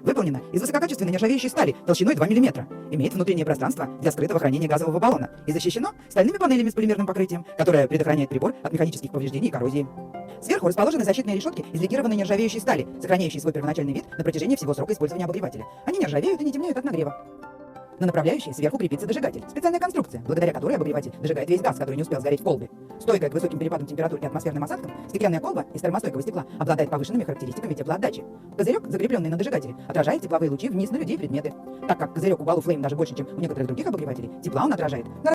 выполнена из высококачественной нержавеющей стали толщиной 2 мм, имеет внутреннее пространство для скрытого хранения газового баллона и защищено стальными панелями с полимерным покрытием, которое предохраняет прибор от механических повреждений и коррозии. Сверху расположены защитные решетки из легированной нержавеющей стали, сохраняющие свой первоначальный вид на протяжении всего срока использования обогревателя. Они не ржавеют и не темнеют от нагрева. На направляющей сверху крепится дожигатель, специальная конструкция, благодаря которой обогреватель дожигает весь газ, который не успел сгореть в колбе. Стойкая к высоким перепадам температур и атмосферным осадкам, стеклянная колба из термостойкого стекла обладает повышенными характеристиками теплоотдачи. Козырек, закрепленный на дожигателе, отражает тепловые лучи вниз на людей и предметы. Так как козырек у Balou Flame даже больше, чем у некоторых других обогревателей, тепла он отражает гораздо